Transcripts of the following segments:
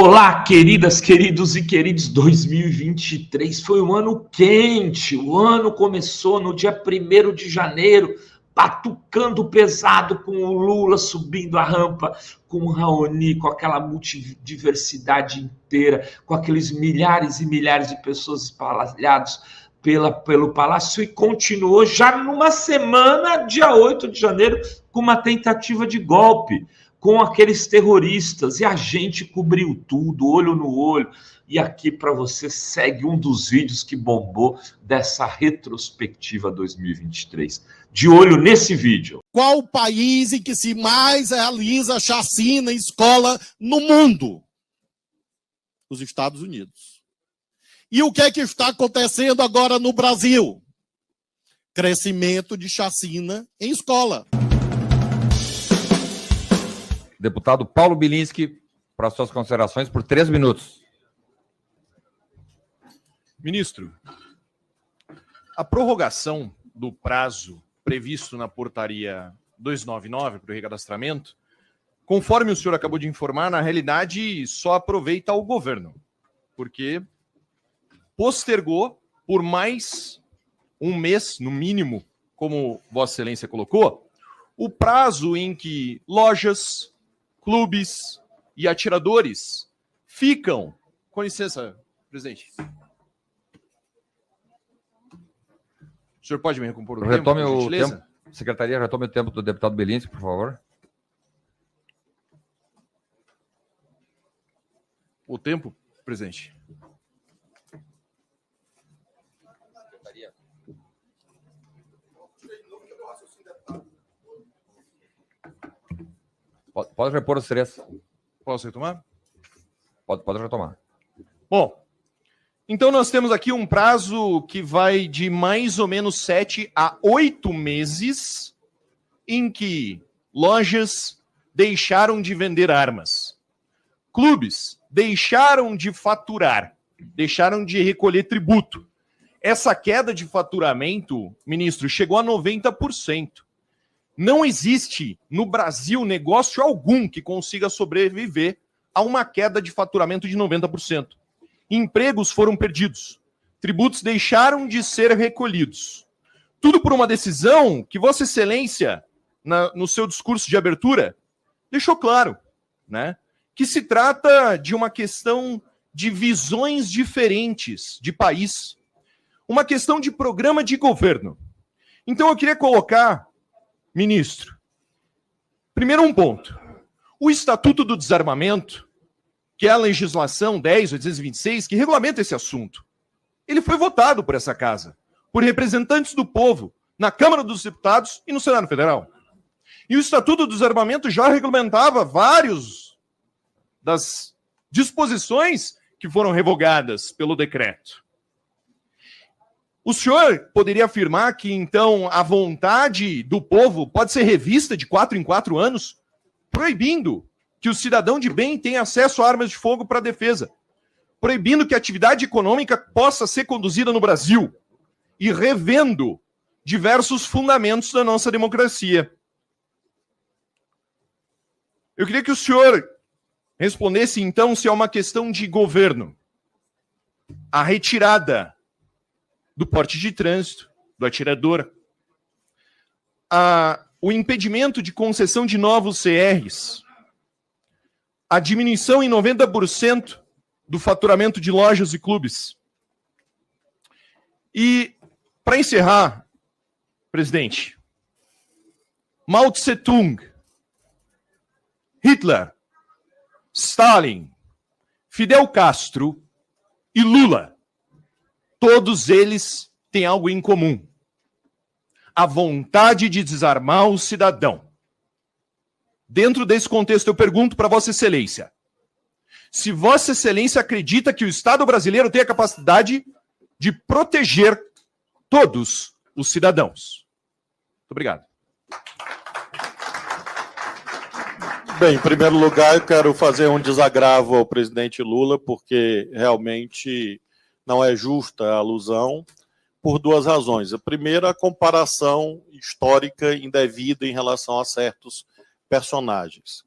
Olá, queridas, queridos e queridos, 2023 foi um ano quente, o ano começou no dia 1º de janeiro, batucando pesado com o Lula subindo a rampa, com o Raoni, com aquela multidiversidade inteira, com aqueles milhares e milhares de pessoas espalhadas pelo Palácio, e continuou já numa semana, dia 8 de janeiro, com uma tentativa de golpe, com aqueles terroristas, e a gente cobriu tudo, olho no olho. E aqui para você segue um dos vídeos que bombou dessa retrospectiva 2023. De olho nesse vídeo. Qual o país em que se mais realiza chacina em escola no mundo? Os Estados Unidos. E o que é que está acontecendo agora no Brasil? Crescimento de chacina em escola. Deputado Paulo Bilinski, para suas considerações, por 3 minutos. Ministro, a prorrogação do prazo previsto na portaria 299 para o recadastramento, conforme o senhor acabou de informar, na realidade só aproveita ao governo, porque postergou por mais um mês, no mínimo, como Vossa Excelência colocou, o prazo em que lojas, clubes e atiradores ficam... Com licença, presidente. O senhor pode me recompor o tempo, Retome por o gentileza? tempo. Secretaria, retome o tempo do deputado Bilinski, por favor. O tempo, presidente. Pode repor os 3. Posso retomar? Pode retomar. Bom, então nós temos aqui um prazo que vai de mais ou menos 7 a 8 meses em que lojas deixaram de vender armas, clubes deixaram de faturar, deixaram de recolher tributo. Essa queda de faturamento, ministro, chegou a 90%. Não existe no Brasil negócio algum que consiga sobreviver a uma queda de faturamento de 90%. Empregos foram perdidos. Tributos deixaram de ser recolhidos. Tudo por uma decisão que Vossa Excelência, no seu discurso de abertura, deixou claro, né? Que se trata de uma questão de visões diferentes de país. Uma questão de programa de governo. Então eu queria colocar, ministro, primeiro um ponto. O Estatuto do Desarmamento, que é a legislação 10.826, que regulamenta esse assunto, ele foi votado por essa casa, por representantes do povo, na Câmara dos Deputados e no Senado Federal. E o Estatuto do Desarmamento já regulamentava vários das disposições que foram revogadas pelo decreto. O senhor poderia afirmar que, então, a vontade do povo pode ser revista de 4 em 4 anos, proibindo que o cidadão de bem tenha acesso a armas de fogo para defesa, proibindo que a atividade econômica possa ser conduzida no Brasil e revendo diversos fundamentos da nossa democracia. Eu queria que o senhor respondesse, então, se é uma questão de governo. A retirada do porte de trânsito, do atirador, o impedimento de concessão de novos CRs, a diminuição em 90% do faturamento de lojas e clubes. E, para encerrar, presidente, Mao Tse-tung, Hitler, Stalin, Fidel Castro e Lula, todos eles têm algo em comum: a vontade de desarmar o cidadão. Dentro desse contexto, eu pergunto para Vossa Excelência, se Vossa Excelência acredita que o Estado brasileiro tem a capacidade de proteger todos os cidadãos. Muito obrigado. Bem, em primeiro lugar, eu quero fazer um desagravo ao presidente Lula, porque realmente não é justa a alusão, por 2 razões. A primeira, a comparação histórica indevida em relação a certos personagens.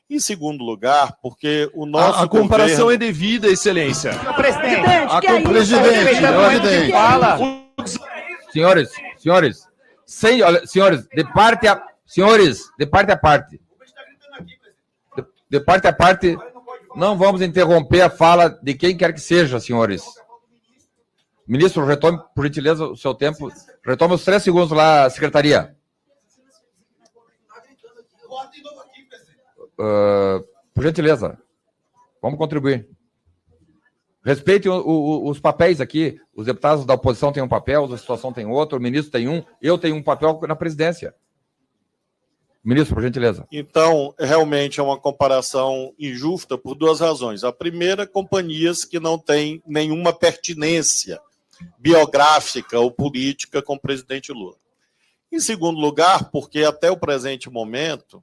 Em segundo lugar, porque o nosso A comparação governo... é devida, excelência. Presidente, fala. Senhores, de parte a parte, não vamos interromper a fala de quem quer que seja, senhores. Ministro, retome, por gentileza, o seu tempo. Retome os 3 segundos lá, secretaria. Por gentileza, vamos contribuir. Respeitem os papéis aqui. Os deputados da oposição têm um papel, a situação tem outro, o ministro tem um, eu tenho um papel na presidência. Ministro, por gentileza. Então, realmente é uma comparação injusta por 2 razões. A primeira, companhias que não têm nenhuma pertinência biográfica ou política com o presidente Lula. Em segundo lugar, porque até o presente momento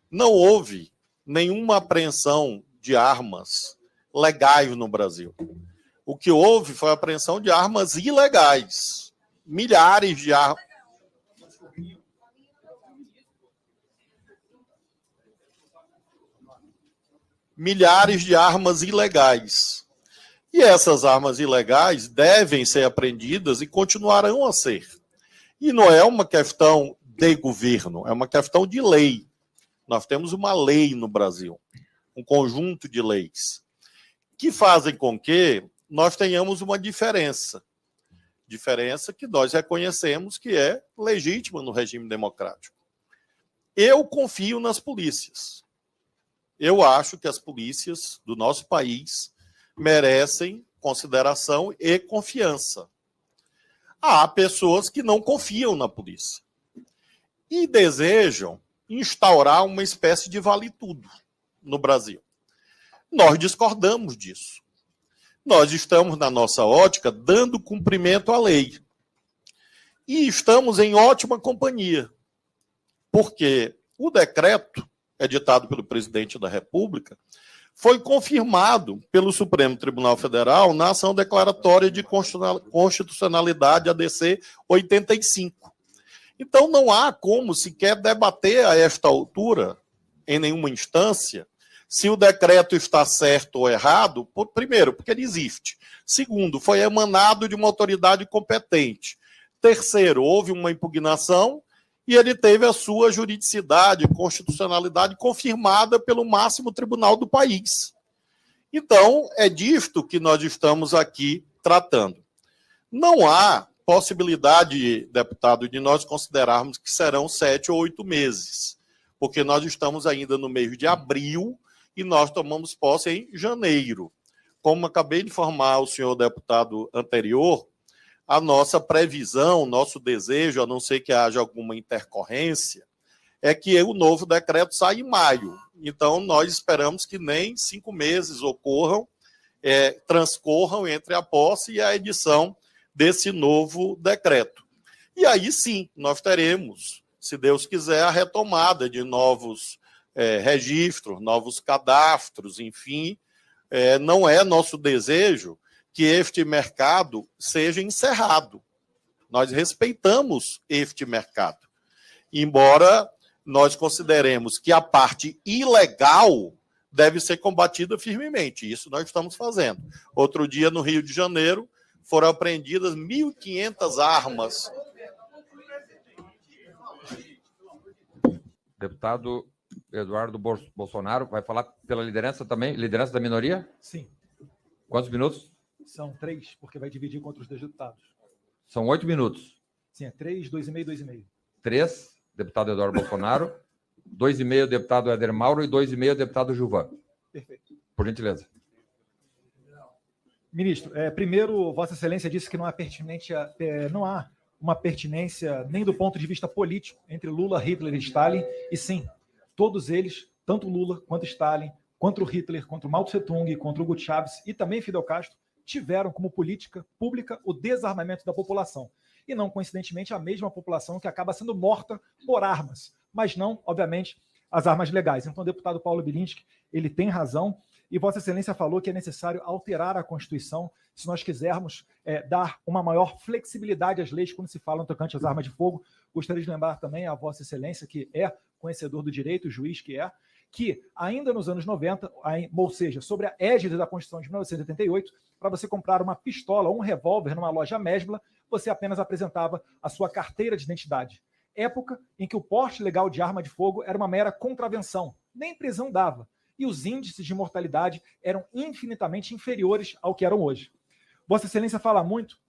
não houve nenhuma apreensão de armas legais no Brasil. O que houve foi a apreensão de armas ilegais. Milhares de armas. Milhares de armas ilegais. E essas armas ilegais devem ser apreendidas e continuarão a ser. E não é uma questão de governo, é uma questão de lei. Nós temos uma lei no Brasil, um conjunto de leis, que fazem com que nós tenhamos uma diferença. Diferença que nós reconhecemos que é legítima no regime democrático. Eu confio nas polícias. Eu acho que as polícias do nosso país merecem consideração e confiança. Há pessoas que não confiam na polícia e desejam instaurar uma espécie de vale-tudo no Brasil. Nós discordamos disso. Nós estamos, na nossa ótica, dando cumprimento à lei. E estamos em ótima companhia, porque o decreto editado pelo presidente da República foi confirmado pelo Supremo Tribunal Federal na ação declaratória de constitucionalidade ADC 85. Então, não há como sequer debater a esta altura, em nenhuma instância, se o decreto está certo ou errado, primeiro, porque ele existe. Segundo, foi emanado de uma autoridade competente. Terceiro, houve uma impugnação e ele teve a sua juridicidade, constitucionalidade confirmada pelo máximo tribunal do país. Então, é disto que nós estamos aqui tratando. Não há possibilidade, deputado, de nós considerarmos que serão 7 ou 8 meses, porque nós estamos ainda no mês de abril e nós tomamos posse em janeiro. Como acabei de informar o senhor deputado anterior, a nossa previsão, nosso desejo, a não ser que haja alguma intercorrência, é que o novo decreto saia em maio. Então, nós esperamos que nem 5 meses transcorram entre a posse e a edição desse novo decreto. E aí sim, nós teremos, se Deus quiser, a retomada de novos registros, novos cadastros, enfim. Não é nosso desejo que este mercado seja encerrado. Nós respeitamos este mercado. Embora nós consideremos que a parte ilegal deve ser combatida firmemente. Isso nós estamos fazendo. Outro dia, no Rio de Janeiro, foram apreendidas 1.500 armas. Deputado Eduardo Bolsonaro vai falar pela liderança também? Liderança da minoria? Sim. Quantos minutos? São 3, porque vai dividir contra os 2 deputados. São 8 minutos. Sim, é 3, 2,5, 2,5. 3, deputado Eduardo Bolsonaro. 2,5, deputado Éder Mauro. E 2,5, deputado Gilvan. Perfeito. Por gentileza. Ministro, primeiro, Vossa Excelência disse que não há uma pertinência nem do ponto de vista político entre Lula, Hitler e Stalin. E sim, todos eles, tanto Lula quanto Stalin, contra o Hitler, contra o Mao Tse-tung, contra o Hugo Chávez e também Fidel Castro, tiveram como política pública o desarmamento da população. E não, coincidentemente, a mesma população que acaba sendo morta por armas, mas não, obviamente, as armas legais. Então, o deputado Paulo Bilinski, ele tem razão, e Vossa Excelência falou que é necessário alterar a Constituição se nós quisermos dar uma maior flexibilidade às leis quando se fala no tocante às armas de fogo. Gostaria de lembrar também a Vossa Excelência, que é conhecedor do direito, juiz que é, que ainda nos anos 90, ou seja, sobre a égide da Constituição de 1988, para você comprar uma pistola ou um revólver numa loja Mesbla, você apenas apresentava a sua carteira de identidade. Época em que o porte legal de arma de fogo era uma mera contravenção, nem prisão dava, e os índices de mortalidade eram infinitamente inferiores ao que eram hoje. Vossa Excelência fala muito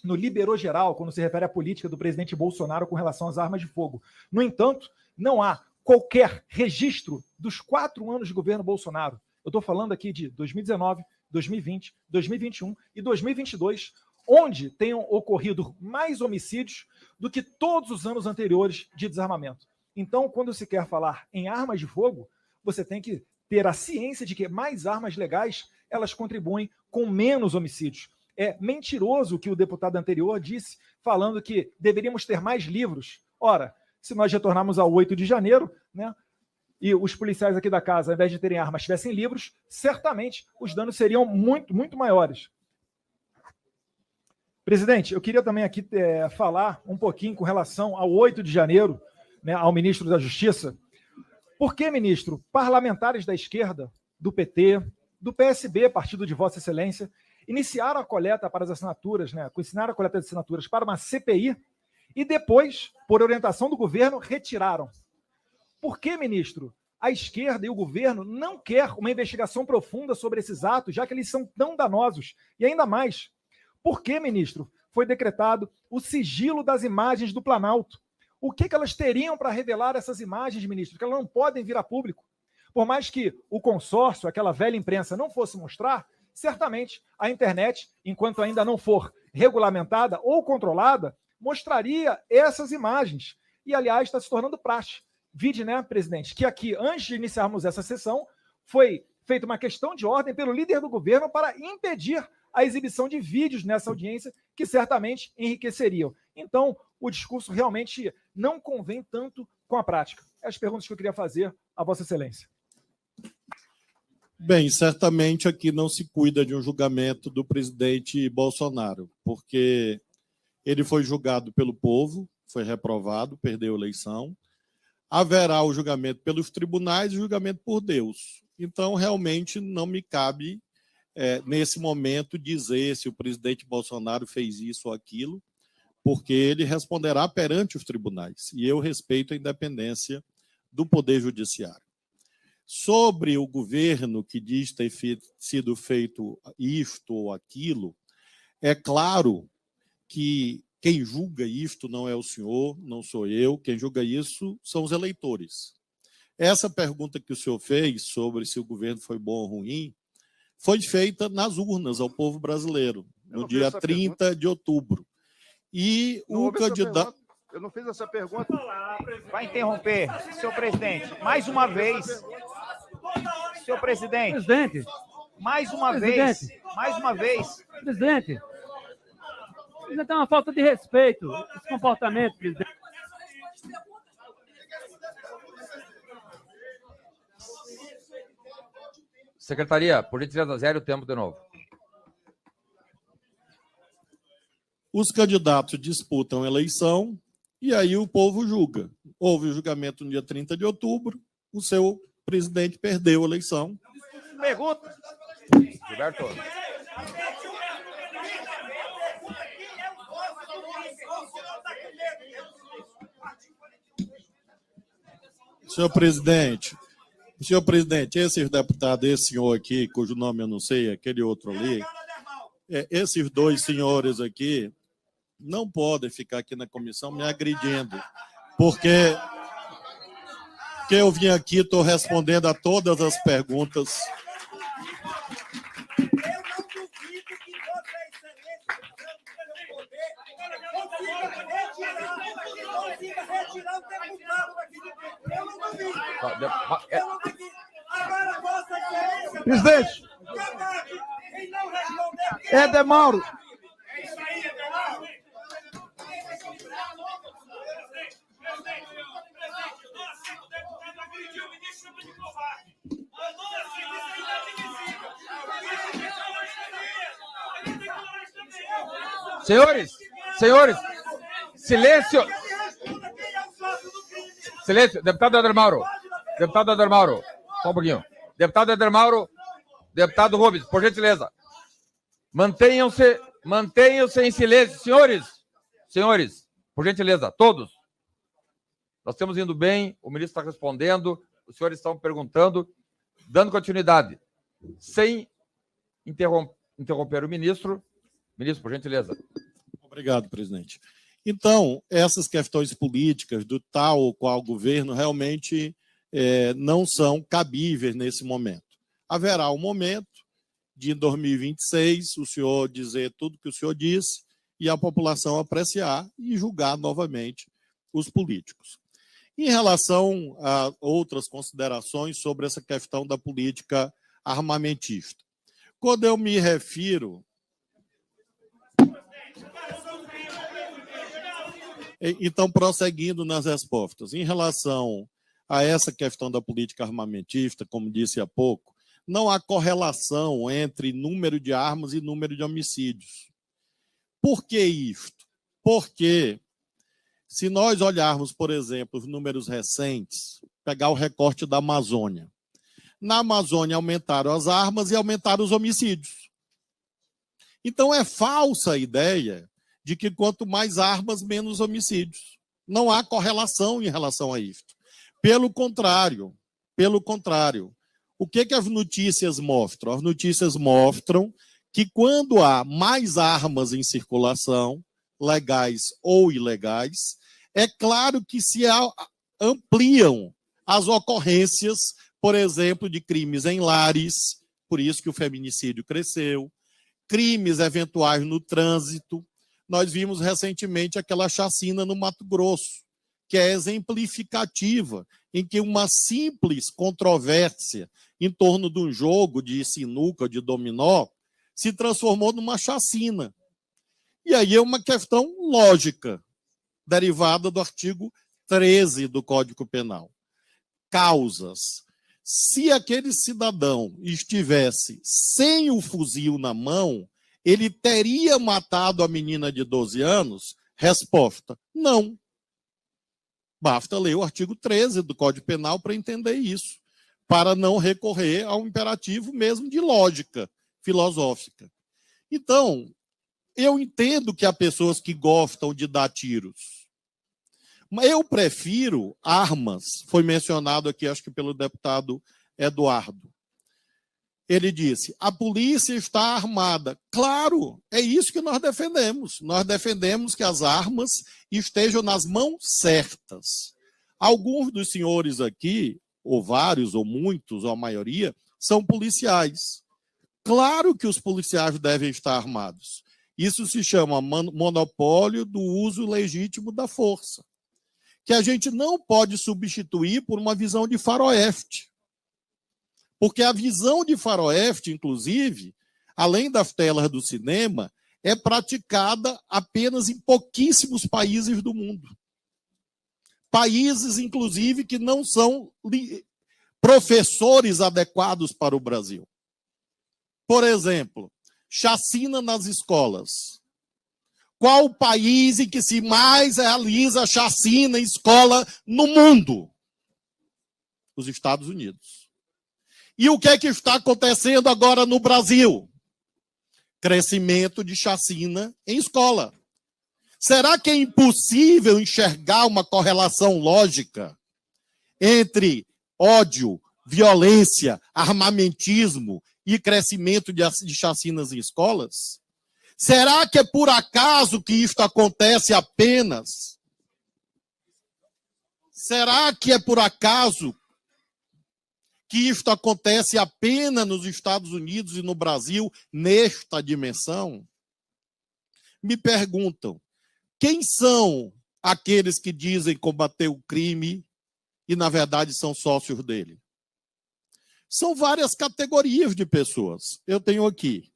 no liberou geral, quando se refere à política do presidente Bolsonaro com relação às armas de fogo. No entanto, não há qualquer registro dos 4 anos de governo Bolsonaro. Eu estou falando aqui de 2019, 2020, 2021 e 2022, onde tenham ocorrido mais homicídios do que todos os anos anteriores de desarmamento. Então, quando se quer falar em armas de fogo, você tem que ter a ciência de que mais armas legais, elas contribuem com menos homicídios. É mentiroso o que o deputado anterior disse, falando que deveríamos ter mais livros. Ora, se nós retornarmos ao 8 de janeiro, né, e os policiais aqui da casa, ao invés de terem armas, tivessem livros, certamente os danos seriam muito, muito maiores. Presidente, eu queria também aqui falar um pouquinho com relação ao 8 de janeiro, né, ao ministro da Justiça. Por que, ministro, parlamentares da esquerda, do PT, do PSB, partido de Vossa Excelência, iniciaram a coleta para as assinaturas, né, ensinaram a coleta de assinaturas para uma CPI e depois, por orientação do governo, retiraram? Por que, ministro, a esquerda e o governo não quer uma investigação profunda sobre esses atos, já que eles são tão danosos? E ainda mais, por que, ministro, foi decretado o sigilo das imagens do Planalto? O que elas teriam para revelar essas imagens, ministro, que elas não podem vir a público? Por mais que o consórcio, aquela velha imprensa, não fosse mostrar, certamente a internet, enquanto ainda não for regulamentada ou controlada, mostraria essas imagens. E, aliás, está se tornando praxe. Vide, né, presidente, que aqui, antes de iniciarmos essa sessão, foi feita uma questão de ordem pelo líder do governo para impedir a exibição de vídeos nessa audiência, que certamente enriqueceriam. Então, o discurso realmente não convém tanto com a prática. As perguntas que eu queria fazer a Vossa Excelência. Bem, certamente aqui não se cuida de um julgamento do presidente Bolsonaro, porque ele foi julgado pelo povo, foi reprovado, perdeu a eleição. Haverá o julgamento pelos tribunais e o julgamento por Deus. Então, realmente, não me cabe, nesse momento, dizer se o presidente Bolsonaro fez isso ou aquilo, porque ele responderá perante os tribunais. E eu respeito a independência do Poder Judiciário. Sobre o governo que diz ter sido feito isto ou aquilo, é claro que quem julga isto não é o senhor, não sou eu, quem julga isso são os eleitores. Essa pergunta que o senhor fez sobre se o governo foi bom ou ruim, foi feita nas urnas ao povo brasileiro, no dia 30 de outubro. E o candidato... Eu não fiz essa pergunta. Vai interromper, senhor presidente, mais uma vez. Senhor presidente. Presidente. Mais uma Presidente. vez. Mais uma vez. Presidente. Presidente, é uma falta de respeito esse comportamento, presidente. Secretaria, por gentileza, zero o tempo de novo. Os candidatos disputam a eleição e aí o povo julga. Houve o julgamento no dia 30 de outubro, o seu presidente perdeu a eleição. Pergunta. Gilberto. Senhor presidente, esses deputados, esse senhor aqui, cujo nome eu não sei, aquele outro ali, esses dois senhores aqui não podem ficar aqui na comissão me agredindo, porque eu vim aqui, estou respondendo a todas as perguntas. Presidente. Edemauro. Senhores, silêncio. Silêncio, deputado Adalmauro. Só um pouquinho. Deputado Éder Mauro, deputado Rubens, por gentileza. Mantenham-se em silêncio. Senhores, por gentileza, todos. Nós estamos indo bem, o ministro está respondendo, os senhores estão perguntando, dando continuidade. Sem interromper o ministro. Ministro, por gentileza. Obrigado, presidente. Então, essas questões políticas do tal ou qual governo realmente não são cabíveis nesse momento. Haverá um momento de 2026, o senhor dizer tudo que o senhor disse e a população apreciar e julgar novamente os políticos. Em relação a outras considerações sobre essa questão da política armamentista, quando eu me refiro... Então, prosseguindo nas respostas, em relação a essa questão da política armamentista, como disse há pouco, não há correlação entre número de armas e número de homicídios. Por que isto? Porque, se nós olharmos, por exemplo, os números recentes, pegar o recorte da Amazônia, na Amazônia aumentaram as armas e aumentaram os homicídios. Então, é falsa a ideia de que quanto mais armas, menos homicídios. Não há correlação em relação a isso. Pelo contrário, o que as notícias mostram? As notícias mostram que quando há mais armas em circulação, legais ou ilegais, é claro que se ampliam as ocorrências, por exemplo, de crimes em lares, por isso que o feminicídio cresceu, crimes eventuais no trânsito. Nós vimos recentemente aquela chacina no Mato Grosso, que é exemplificativa, em que uma simples controvérsia em torno de um jogo de sinuca, de dominó, se transformou numa chacina. E aí é uma questão lógica, derivada do artigo 13 do Código Penal. Causas. Se aquele cidadão estivesse sem o fuzil na mão, ele teria matado a menina de 12 anos? Resposta: não. Basta ler o artigo 13 do Código Penal para entender isso, para não recorrer ao imperativo mesmo de lógica filosófica. Então, eu entendo que há pessoas que gostam de dar tiros, mas eu prefiro armas. Foi mencionado aqui, acho que pelo deputado Eduardo. Ele disse, a polícia está armada. Claro, é isso que nós defendemos. Nós defendemos que as armas estejam nas mãos certas. Alguns dos senhores aqui, ou vários, ou muitos, ou a maioria, são policiais. Claro que os policiais devem estar armados. Isso se chama monopólio do uso legítimo da força, que a gente não pode substituir por uma visão de faroeste. Porque a visão de faroeste, inclusive, além das telas do cinema, é praticada apenas em pouquíssimos países do mundo. Países, inclusive, que não são professores adequados para o Brasil. Por exemplo, chacina nas escolas. Qual o país em que se mais realiza chacina em escola no mundo? Os Estados Unidos. E o que é que está acontecendo agora no Brasil? Crescimento de chacina em escola. Será que é impossível enxergar uma correlação lógica entre ódio, violência, armamentismo e crescimento de chacinas em escolas? Será que é por acaso que isto acontece apenas? Será que é por acaso que isto acontece apenas nos Estados Unidos e no Brasil, nesta dimensão? Me perguntam, quem são aqueles que dizem combater o crime e, na verdade, são sócios dele? São várias categorias de pessoas. Eu tenho aqui